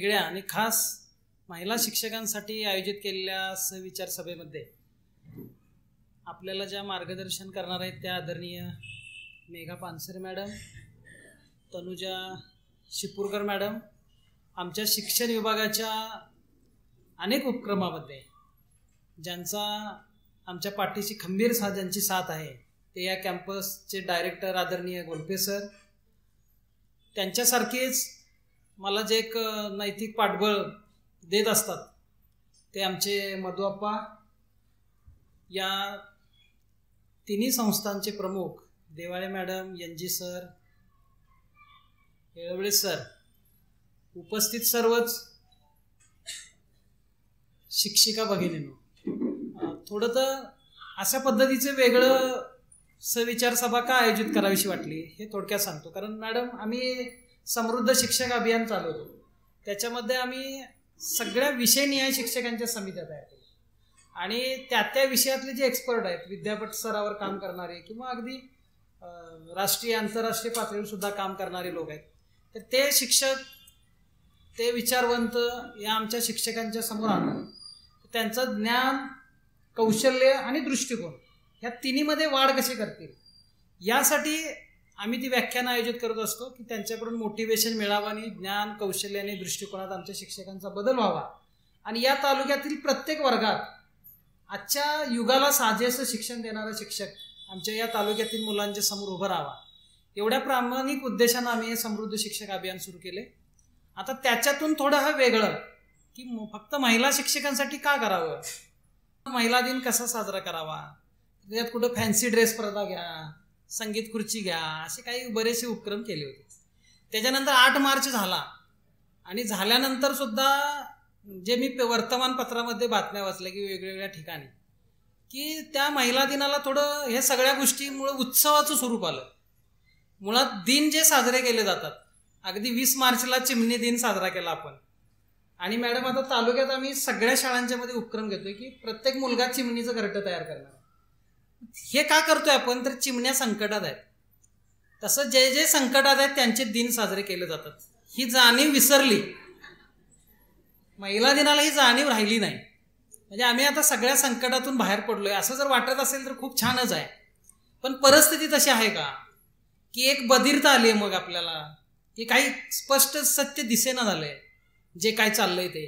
वेगळ्या आणि खास महिला शिक्षकांसाठी आयोजित केलेल्या सहविचार सभेमध्ये आपल्याला ज्या मार्गदर्शन करणार आहेत त्या आदरणीय मेघा पानसरे मॅडम, तनुजा शिपूरकर मॅडम, आमच्या शिक्षण विभागाच्या अनेक उपक्रमामध्ये ज्यांचा आमच्या पाठीशी खंबीर ज्यांची साथ आहे ते या कॅम्पसचे डायरेक्टर आदरणीय गोलपे सर, त्यांच्यासारखेच मला जे एक नैतिक पाठबळ देत असतात ते आमचे मधुआप्पा, या तिन्ही संस्थांचे प्रमुख Devale madam, NG sir, Yelwade sir, उपस्थित सर्वच शिक्षिका भगिनींनो, थोडं तर अशा पद्धतीचे वेगळं सहविचार सभा का आयोजित करावीशी वाटली हे थोडक्यात सांगतो. कारण मॅडम, आम्ही समृद्ध शिक्षक अभियान चालवतो, त्याच्यामध्ये आम्ही सगळ्या विषयनिहाय शिक्षकांच्या समित्या तयार केल्या आणि त्या विषयातले जे एक्सपर्ट आहेत, विद्यापीठ स्तरावर काम करणारे किंवा अगदी राष्ट्रीय आंतरराष्ट्रीय पातळीवर सुद्धा काम करणारे लोक आहेत, तर ते शिक्षक, ते विचारवंत या आमच्या शिक्षकांच्या समोर आणून त्यांचं ज्ञान, कौशल्य आणि दृष्टिकोन ह्या तिन्हीमध्ये वाढ कशी करतील यासाठी आम्ही ती व्याख्यान आयोजित करत असतो की त्यांच्याकडून मोटिवेशन मिळावं आणि ज्ञान, कौशल्य आणि दृष्टिकोनात आमच्या शिक्षकांचा बदल व्हावा आणि या तालुक्यातील प्रत्येक वर्गात आजच्या युगाला साजेसं शिक्षण देणारा शिक्षक आमच्या या तालुक्यातील मुलांच्या समोर उभं राहावा, एवढ्या प्रामाणिक उद्देशानं आम्ही हे समृद्ध शिक्षक अभियान सुरू केले. आता त्याच्यातून थोडं हा वेगळं की फक्त महिला शिक्षकांसाठी का करावं, महिला दिन कसा साजरा करावा, त्यात कुठं फॅन्सी ड्रेस स्पर्धा घ्या, संगीत खुर्ची घ्या, असे काही बरेचसे उपक्रम केले होते. त्याच्यानंतर 8 मार्च झाला आणि झाल्यानंतर सुद्धा जे मी वर्तमानपत्रामध्ये बातम्या वाचल्या की वेगवेगळ्या ठिकाणी की त्या महिला दिनाला थोडं हे सगळ्या गोष्टीमुळे उत्सवाचं स्वरूप आलं. मुळात दिन जे साजरे केले जातात, अगदी 20 मार्चला चिमणी दिन साजरा केला आपण, आणि मॅडम आता तालुक्यात आम्ही सगळ्या शाळांच्या मध्ये उपक्रम घेतोय की प्रत्येक मुलगा चिमणीचं घरटं तयार करणार. हे का करतोय आपण, तर चिमण्या संकटात आहेत, तसं जे जे संकटात आहेत त्यांचे दिन साजरे केले जातात. ही जाणीव विसरली, महिला दिनाला ही जाणीव राहिली नाही. म्हणजे आम्ही आता सगळ्या संकटातून बाहेर पडलोय असं जर वाटत असेल तर खूप छानच आहे, पण परिस्थिती तशी आहे का की एक बधिरता आली आहे, मग आपल्याला की काही स्पष्ट सत्य दिसेना झालंय जे काय चाललंय ते,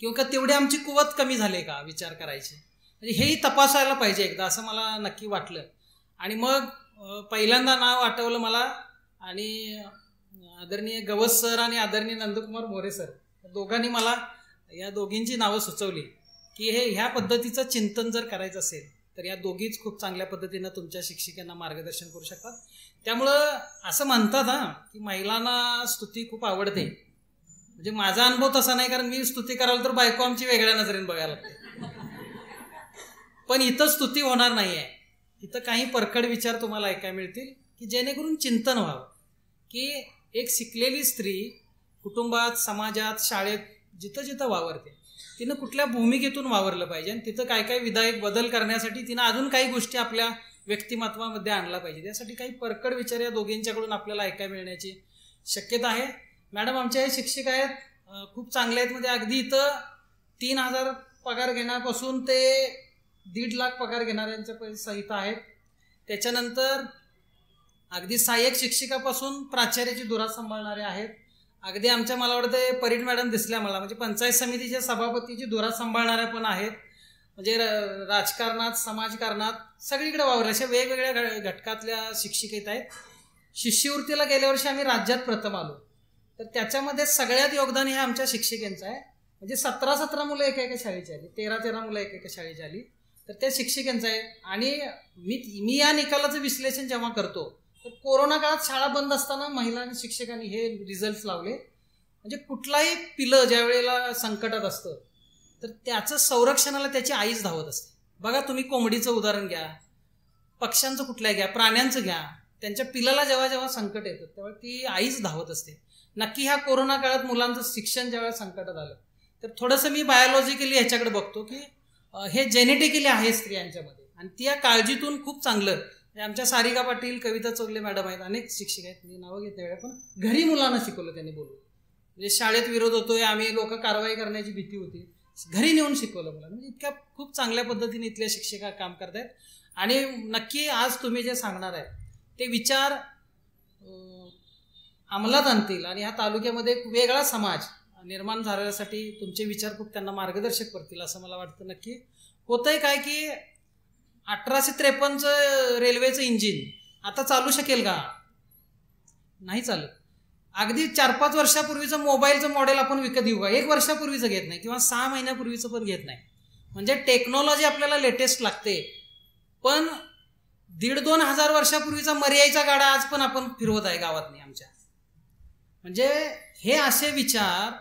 किंवा तेवढी आमची कुवत कमी झाली का विचार करायची. म्हणजे हेही तपासायला पाहिजे एकदा, असं मला नक्की वाटलं. आणि मग पहिल्यांदा नाव आठवलं मला, आणि आदरणीय गवस सर आणि आदरणीय नंदकुमार मोरे सर दोघांनी मला या दोघींची नावं सुचवली की ह्या पद्धतीचं चिंतन जर करायचं असेल तर या दोघीच खूप चांगल्या पद्धतीनं तुमच्या शिक्षकांना मार्गदर्शन करू शकतात. त्यामुळं असं म्हणतात की महिलांना स्तुती खूप आवडते. म्हणजे माझा अनुभव तसा नाही, कारण मी स्तुती कराल तर बायको आमची वेगळ्या नजरेने बघायला लागते. पण इथं स्तुती होणार नाही आहे, इथं काही परखड विचार तुम्हाला ऐकायला मिळतील की जेणेकरून चिंतन व्हावं की एक शिकलेली स्त्री कुटुंबात, समाजात, शाळेत जिथं जिथं वावरते तिनं कुठल्या भूमिकेतून वावरलं पाहिजे आणि तिथं काय काय विधायक बदल करण्यासाठी तिनं अजून काही गोष्टी आपल्या व्यक्तिमत्वामध्ये आणला पाहिजे. त्यासाठी काही परखड विचार या दोघींच्याकडून आपल्याला ऐकायला मिळण्याची शक्यता आहे. मॅडम आमच्या हे शिक्षक आहेत, खूप चांगले आहेत. म्हणजे अगदी इथं 3,000 पगार घेण्यापासून ते 1.5 लाख पगार घेणाऱ्यांच्या सहित आहेत. त्याच्यानंतर अगदी सहाय्यक शिक्षिकापासून प्राचार्याची धुरा सांभाळणारे आहेत. अगदी आमच्या, मला वाटतं परीट मॅडम दिसल्या मला, म्हणजे पंचायत समितीच्या सभापतीची धुरा सांभाळणाऱ्या पण आहेत. म्हणजे राजकारणात, समाजकारणात सगळीकडे वावरल्या अशा वेगवेगळ्या घटकातल्या शिक्षिकेत आहेत. शिष्यवृत्तीला गेल्या वर्षी आम्ही राज्यात प्रथम आलो, तर त्याच्यामध्ये सगळ्यात योगदान हे आमच्या शिक्षिकांचं आहे. म्हणजे 17 मुलं एका शाळेची आली, 13 मुलं एका शाळेची आली, तर त्या शिक्षकांचं आहे. आणि मी या निकालाचं विश्लेषण जेव्हा करतो तर कोरोना काळात शाळा बंद असताना महिला आणि शिक्षकांनी हे रिझल्ट लावले. म्हणजे कुठलाही पिलं ज्या वेळेला संकटात असतं तर त्याचं संरक्षणाला त्याची आईच धावत असते. बघा तुम्ही कोंबडीचं उदाहरण घ्या, पक्ष्यांचं कुठल्या घ्या, प्राण्यांचं घ्या, त्यांच्या पिलाला जेव्हा जेव्हा संकट येतं तेव्हा ती आईच धावत असते. नक्की ह्या कोरोना काळात मुलांचं शिक्षण ज्यावेळेला संकटात आलं तर थोडंसं मी बायोलॉजिकली ह्याच्याकडे बघतो की हे जेनेटिकली आहे स्त्रियांच्यामध्ये, आणि ती या काळजीतून खूप चांगलं. आमच्या सारिका पाटील, कविता चोगले मॅडम आहेत, अनेक शिक्षक आहेत, मी नावं घेत नाही, पण घरी मुलांना शिकवलं त्यांनी बोलून. म्हणजे शाळेत विरोध होतोय, आम्ही लोक कारवाई करण्याची भीती होती, घरी नेऊन शिकवलं मला. म्हणजे इतक्या खूप चांगल्या पद्धतीने इथल्या शिक्षिका काम करतायत. आणि नक्की आज तुम्ही जे सांगणार आहे ते विचार अंमलात आणतील आणि ह्या तालुक्यामध्ये एक वेगळा समाज निर्माण झाल्यासाठी तुमचे विचार खूप त्यांना मार्गदर्शक करतील असं मला वाटतं. नक्की होतंय काय की 1853चं रेल्वेचं इंजिन आता चालू शकेल का? नाही चालत. अगदी 4-5 वर्षापूर्वीचं मोबाईलचं मॉडेल आपण विकत घेऊ का? 1 वर्षापूर्वीचं घेत नाही किंवा 6 महिन्यापूर्वीचं पण घेत नाही. म्हणजे टेक्नॉलॉजी आपल्याला लेटेस्ट लागते. पण 1,500-2 हजार वर्षापूर्वीचा मर्यायचा गाडा आज पण आपण फिरवत आहे गावात नाही आमच्या. म्हणजे हे असे विचार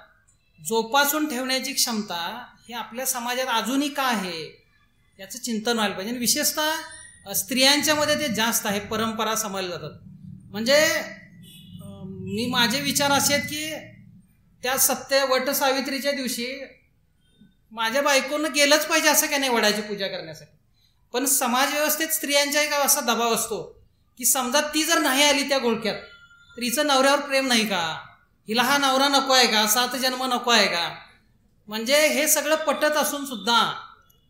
जोपासून ठेवण्याची क्षमता हे आपल्या समाजात अजूनही का आहे याचं चिंतन व्हायला पाहिजे. आणि विशेषतः स्त्रियांच्या मध्ये ते जास्त आहे, परंपरा सांभाळल्या जातात. म्हणजे माझे विचार असे आहेत की त्या वट सावित्रीच्या दिवशी माझ्या बायकोनं गेलंच पाहिजे असं काय नाही वडाची पूजा करण्यासाठी. पण समाज व्यवस्थेत स्त्रियांचा एक असा दबाव असतो की समजा ती जर नाही आली त्या घोळक्यात तर हिचं नवऱ्यावर प्रेम नाही का, हिला हा नवरा नको आहे का, 7 जन्म नको आहे का. म्हणजे हे सगळं पटत असून सुद्धा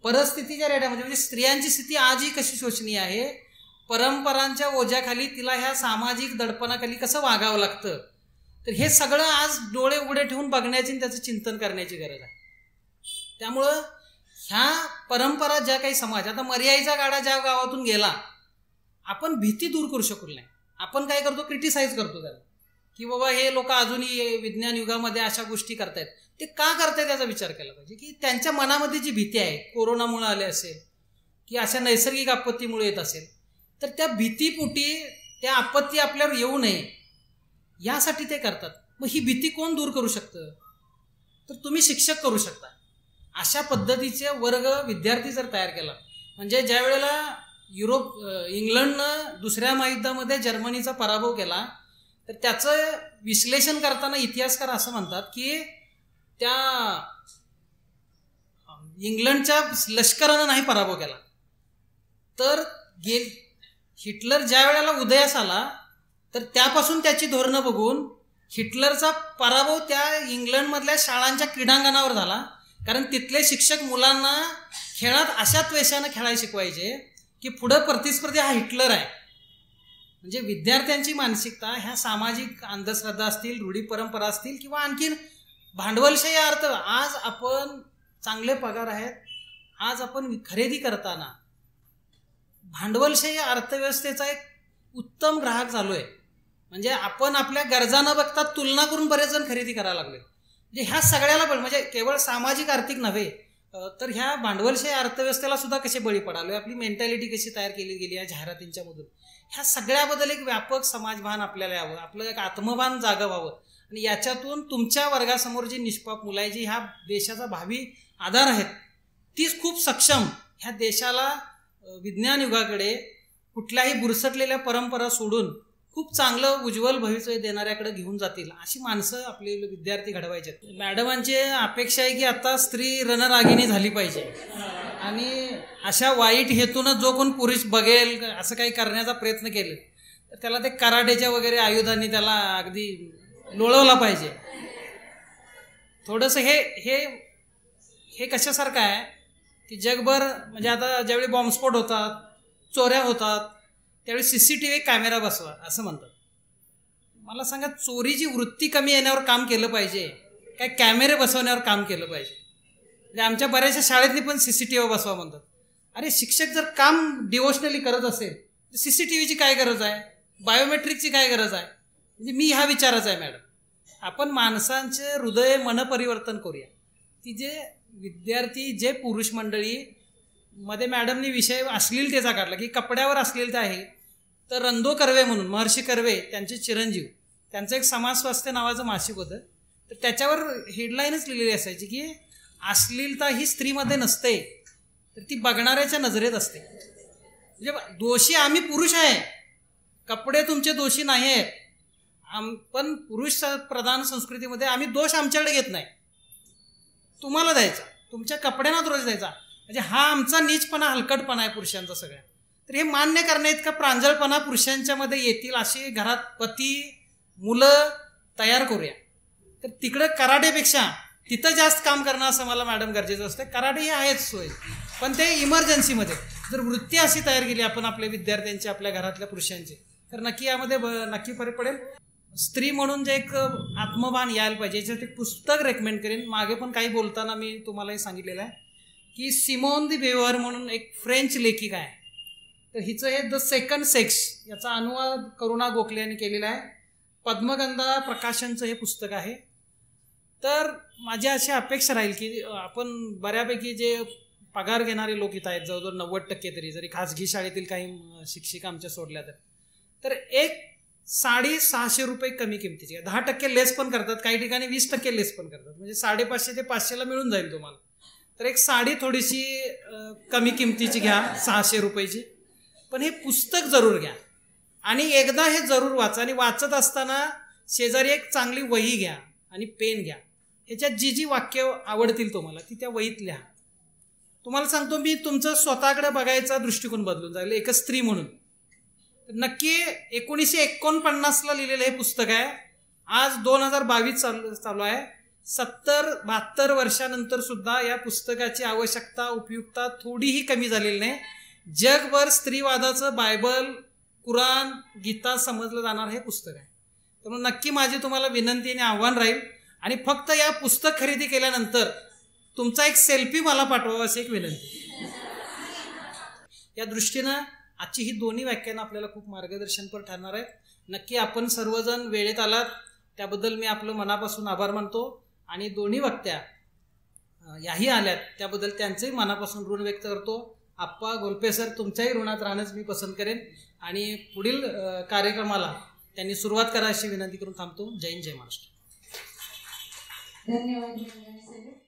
परिस्थितीच्या रेड्यामध्ये म्हणजे स्त्रियांची स्थिती आजही कशी शोचनीय आहे, परंपरांच्या ओझ्याखाली तिला ह्या सामाजिक दडपणाखाली कसं वागावं लागतं. तर हे सगळं आज डोळे उघडे ठेवून बघण्याची आणि त्याचं चिंतन करण्याची गरज आहे. त्यामुळं ह्या परंपरा ज्या काही समाज, आता मर्यायचा गाडा ज्या गावातून गेला, आपण भीती दूर करू शकलो नाही. आपण काय करतो, क्रिटिसाइज करतो त्याला की बाबा हे लोक अजूनही विज्ञान युगामध्ये अशा गोष्टी करतायत. ते का करतायत याचा विचार केला पाहिजे की त्यांच्या मनामध्ये जी भीती आहे, कोरोनामुळे आले असेल की अशा नैसर्गिक आपत्तीमुळे येत असेल, तर त्या भीतीपोटी त्या आपत्ती आपल्यावर येऊ नये यासाठी ते करतात. मग ही भीती कोण दूर करू शकतं? तर तुम्ही शिक्षक करू शकता. अशा पद्धतीचे वर्ग विद्यार्थी जर तयार केला, म्हणजे ज्या वेळेला इंग्लंडनं 2ऱ्या महायुद्धामध्ये जर्मनीचा पराभव केला तर त्याचं विश्लेषण करताना इतिहासकार असं म्हणतात की त्या इंग्लंडच्या लष्करानं नाही पराभव केला, तर हिटलर ज्या वेळेला उदयास आला तर त्यापासून त्याची धोरणं बघून हिटलरचा पराभव त्या इंग्लंडमधल्या शाळांच्या क्रीडांगणावर झाला. कारण तिथले शिक्षक मुलांना खेळात अशा त्वेषानं खेळायला शिकवायचे की पुढं प्रतिस्पर्धी हा हिटलर आहे. म्हणजे विद्यार्थ्यांची मानसिकता ह्या सामाजिक अंधश्रद्धा असतील, रूढी परंपरा असतील किंवा आणखीन भांडवलशाही अर्थ. आज आपण चांगले पगार आहेत, आज आपण खरेदी करताना भांडवलशाही अर्थव्यवस्थेचा एक उत्तम ग्राहक झालो आहे. म्हणजे आपण आपल्या गरजा न बघता तुलना करून बरेच जण खरेदी करायला लागले. म्हणजे ह्या सगळ्याला म्हणजे केवळ सामाजिक आर्थिक नव्हे तर ह्या भांडवलशाही अर्थव्यवस्थेला सुद्धा कसे बळी पडालो, आपली मेंटॅलिटी कशी तयार केली गेली या जाहिरातींच्या मधून. ह्या सगळ्याबद्दल एक व्यापक समाजभान आपल्याला यावं, आपलं एक आत्मभान जागं व्हावं. आणि याच्यातून तुमच्या वर्गासमोर जी निष्पाप मुलं आहे, जी ह्या देशाचा भावी आधार आहेत, तीच खूप सक्षम ह्या देशाला विज्ञान युगाकडे कुठल्याही बुरसटलेल्या परंपरा सोडून खूप चांगलं उज्ज्वल भविष्य देणाऱ्याकडे घेऊन जातील अशी माणसं आपले विद्यार्थी घडवायचे. मॅडमांची अपेक्षा आहे की आता स्त्री रणरागिणी झाली पाहिजे आणि अशा वाईट हेतूनच जो कोण पुरुष बघेल असं काही करण्याचा प्रयत्न केले तर त्याला ते कराटेच्या वगैरे आयुधांनी त्याला अगदी लोळवला पाहिजे. थोडंसं हे कशासारखं आहे की जगभर म्हणजे आता ज्यावेळी बॉम्बस्फोट होतात, चोऱ्या होतात, त्यावेळी CCTV कॅमेरा बसवा असं म्हणतात. मला सांगा, चोरीची वृत्ती कमी येण्यावर काम केलं पाहिजे काय कॅमेरे बसवण्यावर काम केलं पाहिजे? म्हणजे आमच्या बऱ्याचशा शाळेतली पण CCTV बसवा म्हणतात. अरे शिक्षक जर काम डिवोशनली करत असेल तर CCTVची काय गरज आहे, बायोमेट्रिकची काय गरज आहे? म्हणजे मी ह्या विचाराचा आहे मॅडम. आपण माणसांचे हृदय मनपरिवर्तन करूया. की जे विद्यार्थी, जे पुरुष मंडळी मध्ये मॅडमनी विषय अश्लीलतेचा काढला की कपड्यावर अश्लीलता आहे, तर रंदो कर्वे म्हणून महर्षी कर्वे त्यांचे चिरंजीव, त्यांचं एक समाज स्वास्थ्य नावाचं मासिक होतं, तर त्याच्यावर हेडलाईनच लिहिलेली असायची की अश्लीलता ही स्त्रीमध्ये नसते तर ती बघणाऱ्याच्या नजरेत असते. म्हणजे दोषी आम्ही पुरुष आहे, कपडे तुमचे दोषी नाही आहेत. पण पुरुष प्रधान संस्कृतीमध्ये आम्ही दोष आमच्याकडे घेत नाही, तुम्हाला द्यायचा, तुमच्या कपड्यांना दोष द्यायचा. म्हणजे हा आमचा नीचपणा, हलकटपणा आहे पुरुषांचा सगळ्या. तर हे मान्य करण्या इतका प्रांजळपणा पुरुषांच्या मध्ये येतील अशी घरात पती मुलं तयार करूया. तर तिकडं कराटेपेक्षा तिथं जास्त काम करणं असं मला मॅडम गरजेचं असतं. कराटे हे आहेच सोय, पण ते इमर्जन्सीमध्ये जर वृत्ती अशी तयार केली आपण आपल्या विद्यार्थ्यांची, आपल्या घरातल्या पुरुषांची, तर नक्की यामध्ये नक्की फरक पडेल. स्त्री म्हणून जे एक आत्मभान यायला पाहिजे याच्यात एक पुस्तक रेकमेंड करेन. मागे पण काही बोलताना मी तुम्हालाही सांगितलेलं आहे की सिमोन दी बेव्हर म्हणून एक फ्रेंच लेखिका आहे, तर हिचं हे द सेकंड सेक्स याचा अनुवाद करुणा गोखले यांनी केलेला आहे. पद्मगंधा प्रकाशनचं हे पुस्तक आहे. तर माझी अशी अपेक्षा राहील की आपण बऱ्यापैकी जे पगार घेणारे लोक इथं आहेत, जवळजवळ 90% तरी, जरी खाजगी शाळेतील काही शिक्षिका आमच्या सोडल्या तर एक साडी 600 रुपये कमी किमतीची आहे. 10% लेस पण करतात, काही ठिकाणी 20% लेस पण करतात, म्हणजे 550 ते 500ला मिळून जाईल तुम्हाला. तर एक साडी थोडीशी कमी किमतीची घ्या, 600 रुपयाची, पण हे पुस्तक जरूर घ्या आणि एकदा हे जरूर वाचा. आणि वाचत असताना शेजारी एक चांगली वही घ्या आणि पेन घ्या. ह्याच्यात जी जी वाक्य आवडतील तुम्हाला ती त्या वहीत लिहा. तुम्हाला सांगतो मी, तुमचं स्वतःकडे बघायचा दृष्टिकोन बदलून जाईल एक स्त्री म्हणून. नक्की 1949ला लिहिलेलं हे पुस्तक आहे. आज 2022 चालू आहे. 70-72 वर्षानंतर सुद्धा या पुस्तकाची आवश्यकता, उपयुक्तता थोडीही कमी झालेली नाही. जगभर स्त्रीवादाचं बायबल, कुराण, गीता समजलं जाणार हे पुस्तक आहे. त्यामुळे नक्की माझी तुम्हाला विनंती आणि आव्हान राहील, आणि फक्त या पुस्तक खरेदी केल्यानंतर तुमचा एक सेल्फी मला पाठवावा अशी एक विनंती. या दृष्टीनं आजची ही दोन्ही व्याख्यानं आपल्याला खूप मार्गदर्शनपर ठरणार आहेत. नक्की आपण सर्वजण वेळेत आलात त्याबद्दल मी आपलं मनापासून आभार मानतो, आणि दोन्ही वक्त्या याही आल्यात त्याबद्दल त्यांचंही मनापासून ऋण व्यक्त करतो. आप्पा गोलपे सर, तुमच्याही ऋणात राहणंच मी पसंत करेन, आणि पुढील कार्यक्रमाला त्यांनी सुरुवात करा अशी विनंती करून थांबतो. जय हिंद, जय महाराष्ट्र. धन्यवाद.